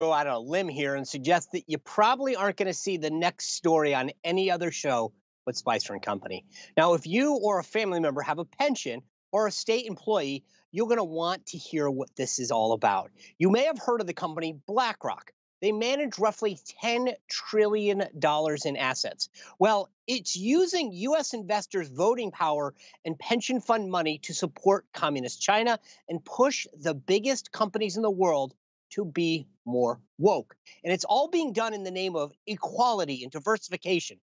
go out on a limb here and suggest that you probably aren't going to see the next story on any other show but Spicer and Company. Now, if you or a family member have a pension or a state employee, you're going to want to hear what this is all about. You may have heard of the company BlackRock. They manage roughly $10 trillion in assets. Well, it's using U.S. investors' voting power and pension fund money to support communist China and push the biggest companies in the world to be more woke. And it's all being done in the name of equality and diversification.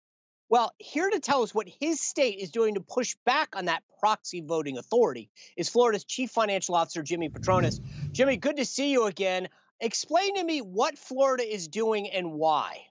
Well, here to tell us what his state is doing to push back on that proxy voting authority is Florida's Chief Financial Officer, Jimmy Patronis. Jimmy, good to see you again. Explain to me what Florida is doing and why.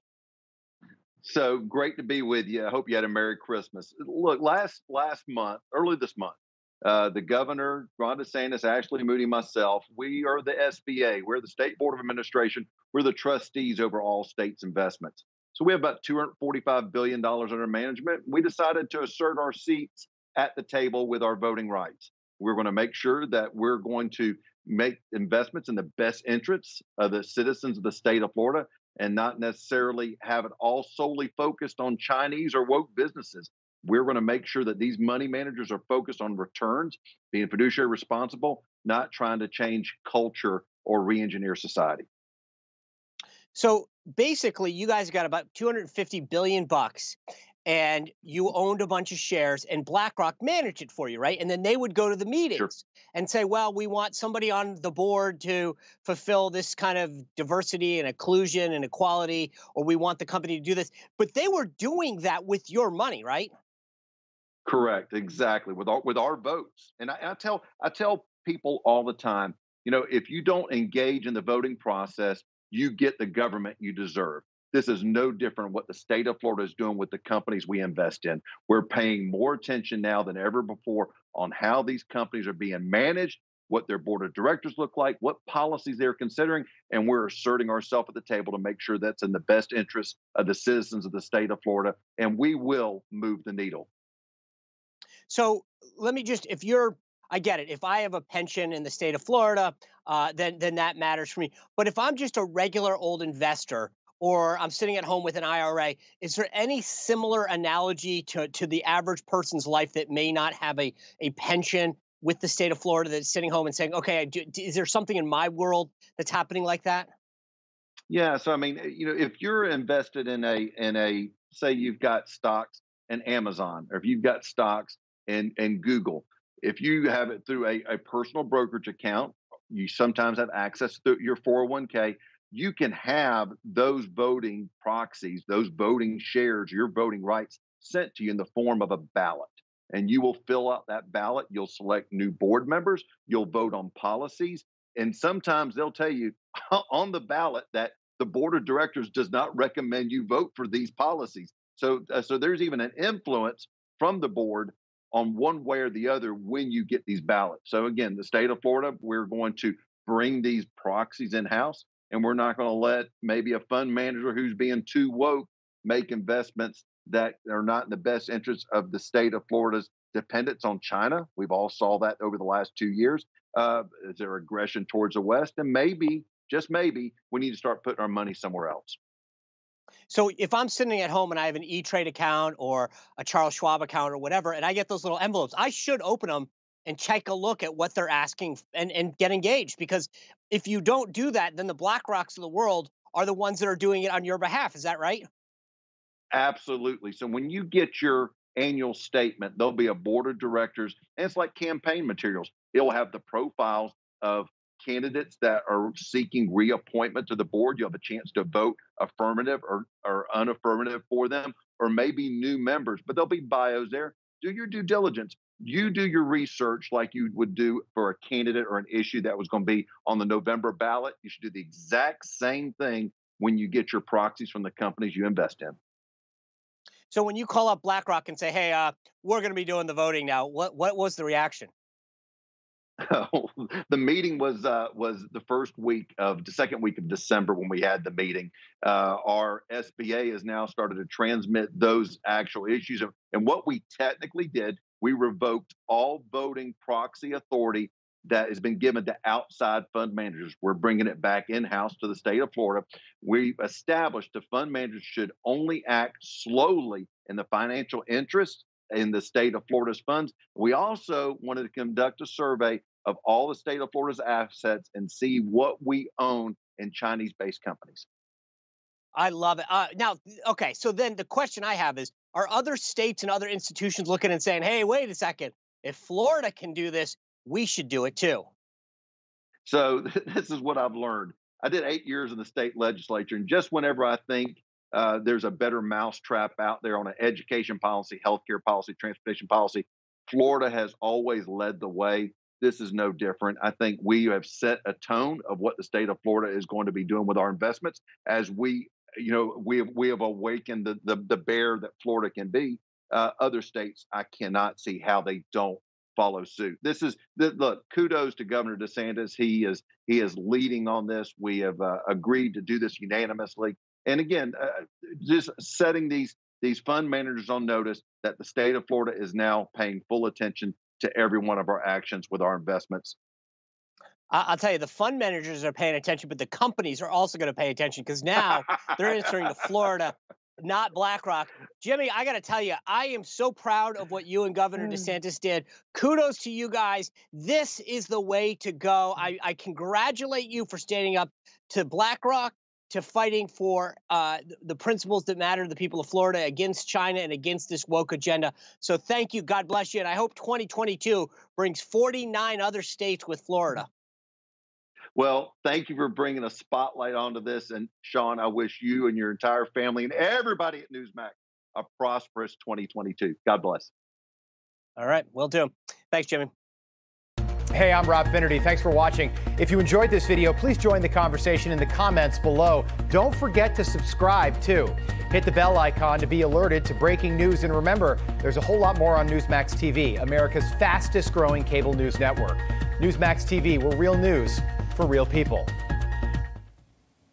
So great to be with you. I hope you had a Merry Christmas. Look, last month, early this month, the governor, Ron DeSantis, Ashley Moody, myself, we are the SBA. We're the State Board of Administration. We're the trustees over all states' investments. So we have about $245 billion under management. We decided to assert our seats at the table with our voting rights. We're going to make sure that we're going to make investments in the best interests of the citizens of the state of Florida and not necessarily have it all solely focused on Chinese or woke businesses. We're going to make sure that these money managers are focused on returns, being fiduciary responsible, not trying to change culture or re-engineer society. So basically, you guys got about 250 billion bucks and you owned a bunch of shares and BlackRock managed it for you, right? And then they would go to the Sure. meetings and say, well, we want somebody on the board to fulfill this kind of diversity and inclusion and equality, or we want the company to do this. But they were doing that with your money, right? Correct, exactly. With our votes, and I tell people all the time, if you don't engage in the voting process, you get the government you deserve. This is no different what the state of Florida is doing with the companies we invest in. We're paying more attention now than ever before on how these companies are being managed, what their board of directors look like, what policies they're considering, and we're asserting ourselves at the table to make sure that's in the best interest of the citizens of the state of Florida, and we will move the needle. So let me just, if you're, I get it. If I have a pension in the state of Florida, then that matters for me. But if I'm just a regular old investor, or I'm sitting at home with an IRA, is there any similar analogy to the average person's life that may not have a pension with the state of Florida that's sitting home and saying, okay, is there something in my world that's happening like that? Yeah, so I mean, if you're invested in a say you've got stocks in Amazon, or if you've got stocks in Google, if you have it through a personal brokerage account, you sometimes have access to your 401k. You can have those voting proxies, those voting shares, your voting rights sent to you in the form of a ballot. And you will fill out that ballot. You'll select new board members. You'll vote on policies. And sometimes they'll tell you on the ballot that the board of directors does not recommend you vote for these policies. So there's even an influence from the board on one way or the other when you get these ballots. So again, the state of Florida, we're going to bring these proxies in house, and we're not going to let maybe a fund manager who's being too woke make investments that are not in the best interest of the state of Florida's dependence on China. We've all saw that over the last 2 years. Is there aggression towards the West? And maybe, just maybe, we need to start putting our money somewhere else. So if I'm sitting at home and I have an E-Trade account or a Charles Schwab account or whatever, and I get those little envelopes, I should open them and take a look at what they're asking and get engaged. Because if you don't do that, then the BlackRocks of the world are the ones that are doing it on your behalf. Is that right? Absolutely. So when you get your annual statement, there'll be a board of directors, and it's like campaign materials. It'll have the profiles of candidates that are seeking reappointment to the board. You'll have a chance to vote affirmative or unaffirmative for them, or maybe new members, but there'll be bios there. Do your due diligence. You do your research like you would do for a candidate or an issue that was going to be on the November ballot. You should do the exact same thing when you get your proxies from the companies you invest in. So when you call up BlackRock and say, "Hey, we're going to be doing the voting now," what was the reaction? The meeting was the second week of December when we had the meeting. Our SBA has now started to transmit those actual issues, and what we technically did, we revoked all voting proxy authority that has been given to outside fund managers. We're bringing it back in-house to the state of Florida. We've established the fund managers should only act slowly in the financial interest in the state of Florida's funds. We also wanted to conduct a survey of all the state of Florida's assets and see what we own in Chinese-based companies. I love it. Now, okay, so then the question I have is, are other states and other institutions looking and saying, hey, wait a second, if Florida can do this, we should do it too? So this is what I've learned. I did 8 years in the state legislature, and just whenever I think there's a better mousetrap out there on an education policy, healthcare policy, transportation policy, Florida has always led the way. This is no different. I think we have set a tone of what the state of Florida is going to be doing with our investments as we have awakened the bear that Florida can be. Other states, I cannot see how they don't follow suit. Look, kudos to Governor DeSantis. He is leading on this. We have agreed to do this unanimously. And again, just setting these fund managers on notice that the state of Florida is now paying full attention to every one of our actions with our investments. I'll tell you, the fund managers are paying attention, but the companies are also going to pay attention because now they're answering to Florida, not BlackRock. Jimmy, I got to tell you, I am so proud of what you and Governor DeSantis did. Kudos to you guys. This is the way to go. I congratulate you for standing up to BlackRock, to fighting for the principles that matter to the people of Florida, against China and against this woke agenda. So thank you. God bless you. And I hope 2022 brings 49 other states with Florida. Well, thank you for bringing a spotlight onto this. And Sean, I wish you and your entire family and everybody at Newsmax a prosperous 2022. God bless. All right, will do. Thanks, Jimmy. Hey, I'm Rob Finnerty. Thanks for watching. If you enjoyed this video, please join the conversation in the comments below. Don't forget to subscribe, too. Hit the bell icon to be alerted to breaking news. And remember, there's a whole lot more on Newsmax TV, America's fastest growing cable news network. Newsmax TV, we're real news for real people.